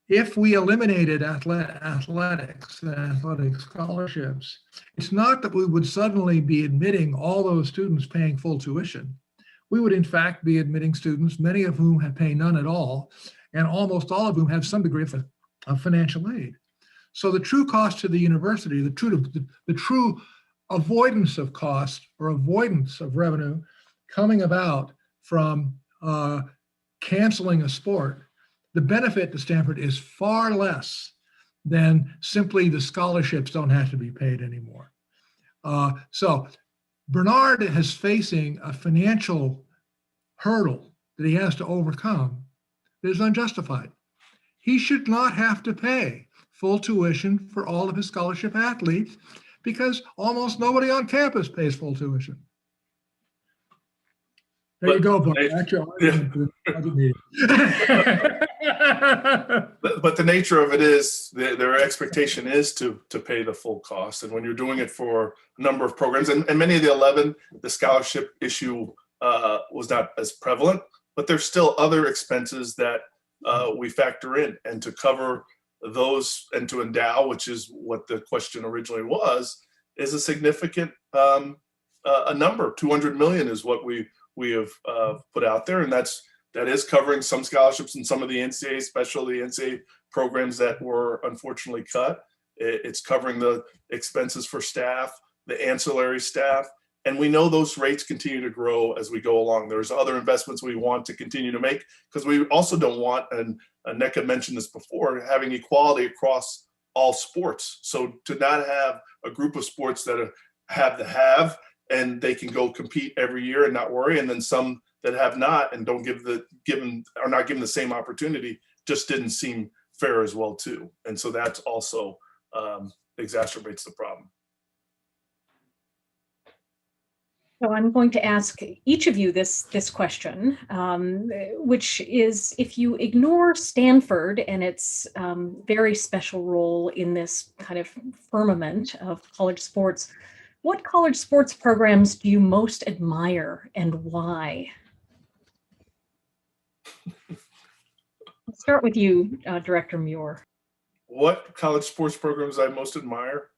If we eliminated athletics and athletic scholarships, it's not that we would suddenly be admitting all those students paying full tuition. We would in fact be admitting students, many of whom have paid none at all, and almost all of whom have some degree of financial aid. So the true cost to the university, the true avoidance of cost or avoidance of revenue coming about from canceling a sport, the benefit to Stanford is far less than simply the scholarships don't have to be paid anymore. So Bernard is facing a financial hurdle that he has to overcome that is unjustified. He should not have to pay full tuition for all of his scholarship athletes because almost nobody on campus pays full tuition. There you go, Bob. That's your argument for the budget meeting. But the nature of it is their expectation is to pay the full cost. And when you're doing it for a number of programs, and many of the 11, the scholarship issue was not as prevalent, but there's still other expenses that we factor in. And to cover those and to endow, which is what the question originally was, is a significant a number. 200 million is what we have put out there, and that is covering some scholarships and some of the NCAA, especially the NCAA programs that were unfortunately cut. It's covering the expenses for staff, the ancillary staff, and we know those rates continue to grow as we go along. There's other investments we want to continue to make because we also don't want, and Nneka mentioned this before, having equality across all sports. So to not have a group of sports that have and they can go compete every year and not worry, and then some that have not and don't are not given the same opportunity just didn't seem fair as well too. And so that's also exacerbates the problem. So I'm going to ask each of you this question, which is, if you ignore Stanford and its very special role in this kind of firmament of college sports, what college sports programs do you most admire and why? I'll start with you, Director Muir. What college sports programs I most admire?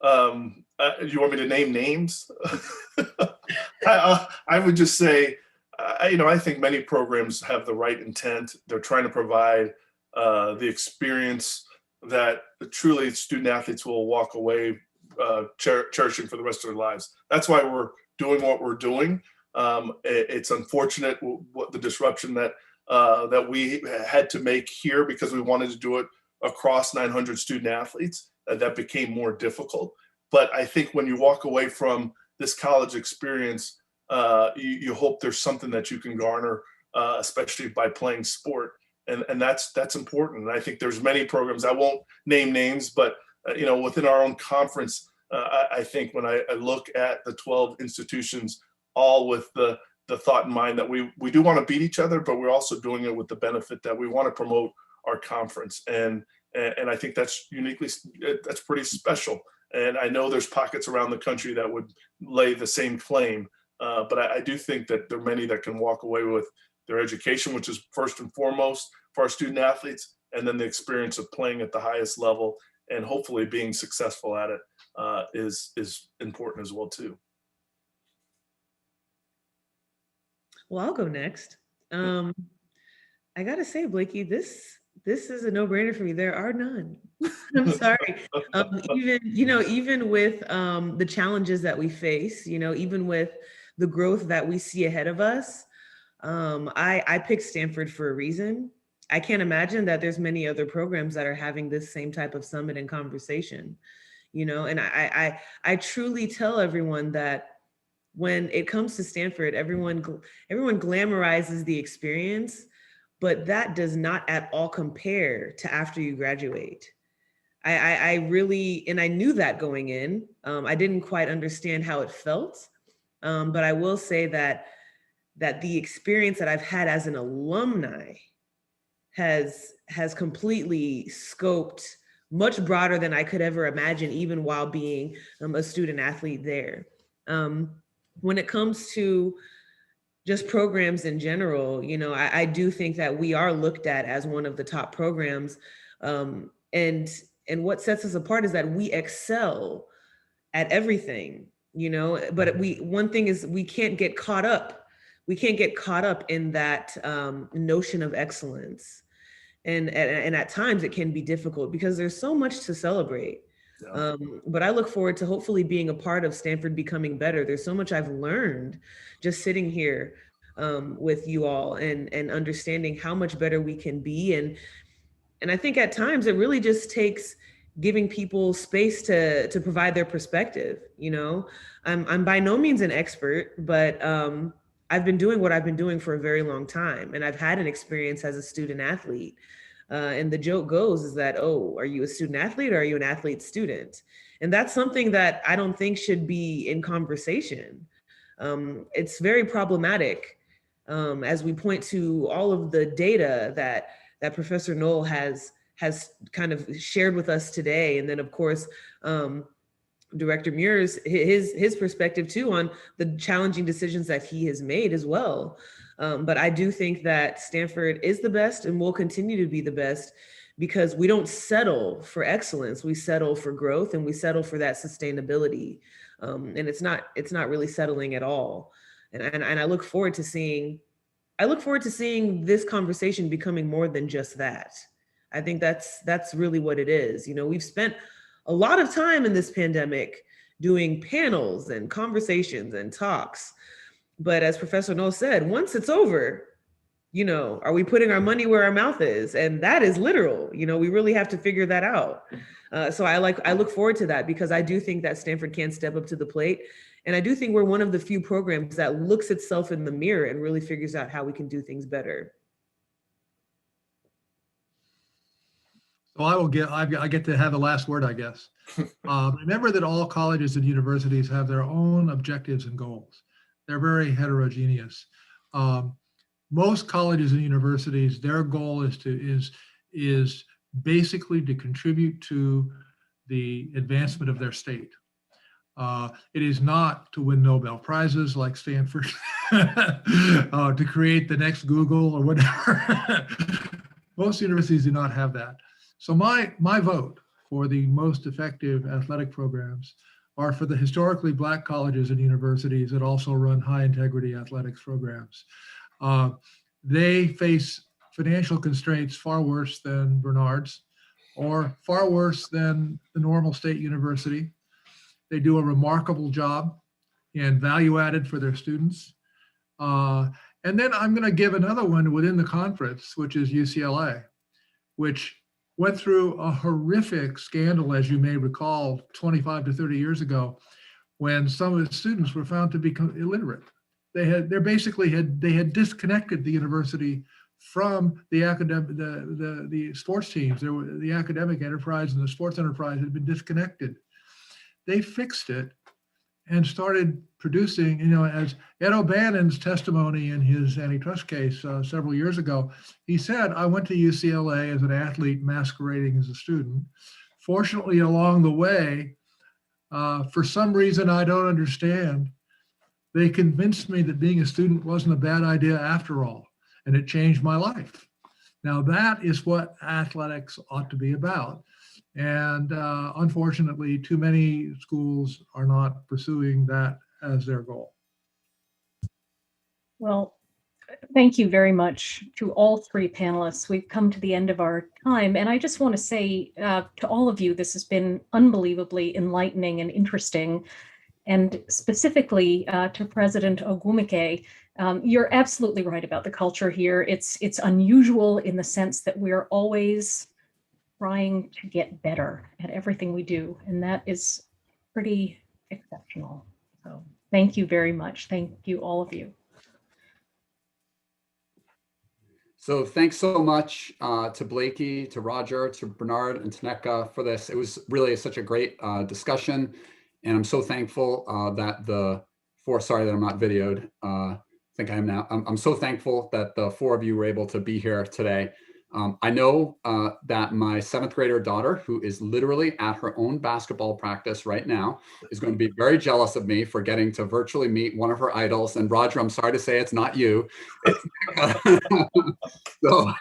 You want me to name names? I would just say, I think many programs have the right intent. They're trying to provide the experience that truly student athletes will walk away cherishing for the rest of their lives. That's why we're doing what we're doing. It's unfortunate what the disruption that we had to make here because we wanted to do it across 900 student athletes. That became more difficult. But I think when you walk away from this college experience, you hope there's something that you can garner, especially by playing sport. And that's important. And I think there's many programs, I won't name names, but within our own conference, I think when I look at the 12 institutions, all with the thought in mind that we do want to beat each other, but we're also doing it with the benefit that we want to promote our conference. And I think that's pretty special. And I know there's pockets around the country that would lay the same claim, but I do think that there are many that can walk away with their education, which is first and foremost for our student athletes, and then the experience of playing at the highest level and hopefully being successful at it is important as well too. Well, I'll go next. I gotta say, Blakey, this This is a no-brainer for me. There are none. I'm sorry. Even with the challenges that we face, even with the growth that we see ahead of us, I picked Stanford for a reason. I can't imagine that there's many other programs that are having this same type of summit and conversation, and I truly tell everyone that when it comes to Stanford, everyone glamorizes the experience, but that does not at all compare to after you graduate. I really, and I knew that going in. I didn't quite understand how it felt, but I will say that the experience that I've had as an alumni has completely scoped much broader than I could ever imagine, even while being a student athlete there. When it comes to just programs in general, I do think that we are looked at as one of the top programs. And what sets us apart is that we excel at everything, but one thing is we can't get caught up. We can't get caught up in that notion of excellence. And at times it can be difficult because there's so much to celebrate. Yeah. But I look forward to hopefully being a part of Stanford becoming better. There's so much I've learned just sitting here with you all and understanding how much better we can be. And I think at times it really just takes giving people space to provide their perspective. I'm by no means an expert, but I've been doing what I've been doing for a very long time. And I've had an experience as a student athlete. And the joke goes is that, oh, are you a student athlete or are you an athlete student? And that's something that I don't think should be in conversation. It's very problematic as we point to all of the data that Professor Noll has kind of shared with us today. And then of course, Director Muir's his perspective too on the challenging decisions that he has made as well. But I do think that Stanford is the best and will continue to be the best because we don't settle for excellence. We settle for growth and we settle for that sustainability. And it's not really settling at all. And I look forward to seeing this conversation becoming more than just that. I think that's really what it is. We've spent a lot of time in this pandemic doing panels and conversations and talks. But as Professor Noll said, once it's over, are we putting our money where our mouth is? And that is literal. We really have to figure that out. So I look forward to that because I do think that Stanford can step up to the plate. And I do think we're one of the few programs that looks itself in the mirror and really figures out how we can do things better. So I get to have the last word, I guess. Remember that all colleges and universities have their own objectives and goals. They're very heterogeneous. Most colleges and universities, their goal is basically to contribute to the advancement of their state. It is not to win Nobel Prizes like Stanford, to create the next Google or whatever. Most universities do not have that. So my vote for the most effective athletic programs are for the historically Black colleges and universities that also run high integrity athletics programs. They face financial constraints far worse than Bernard's or far worse than the normal state university. They do a remarkable job in value added for their students. And then I'm going to give another one within the conference, which is UCLA, which went through a horrific scandal, as you may recall, 25 to 30 years ago, when some of the students were found to become illiterate. They had disconnected the university from the academic, the sports teams. The academic enterprise and the sports enterprise had been disconnected. They fixed it and started producing, as Ed O'Bannon's testimony in his antitrust case several years ago, he said, I went to UCLA as an athlete masquerading as a student. Fortunately, along the way, for some reason I don't understand, they convinced me that being a student wasn't a bad idea after all, and it changed my life. Now that is what athletics ought to be about. And unfortunately, too many schools are not pursuing that as their goal. Well, thank you very much to all three panelists. We've come to the end of our time, and I just want to say to all of you, this has been unbelievably enlightening and interesting. And specifically to President Ogwumike, you're absolutely right about the culture here. It's unusual in the sense that we're always trying to get better at everything we do, and that is pretty exceptional. So thank you very much. Thank you, all of you. So thanks so much to Blakey, to Roger, to Bernard, and to Nneka for this. It was really such a great discussion. And I'm so thankful that sorry that I'm not videoed. I think I am now. I'm so thankful that the four of you were able to be here today. I know that my 7th grader daughter, who is literally at her own basketball practice right now, is going to be very jealous of me for getting to virtually meet one of her idols. And Roger, I'm sorry to say it's not you. So,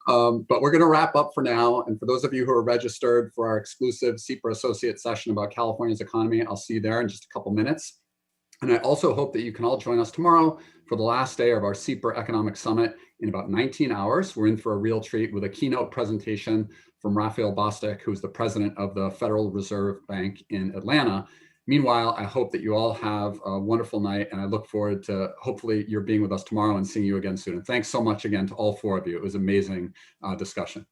but we're going to wrap up for now. And for those of you who are registered for our exclusive SIEPR Associate session about California's economy, I'll see you there in just a couple minutes. And I also hope that you can all join us tomorrow for the last day of our SIEPR Economic Summit in about 19 hours. We're in for a real treat with a keynote presentation from Raphael Bostic, who's the president of the Federal Reserve Bank in Atlanta. Meanwhile, I hope that you all have a wonderful night, and I look forward to hopefully you're being with us tomorrow and seeing you again soon. And thanks so much again to all four of you. It was an amazing discussion.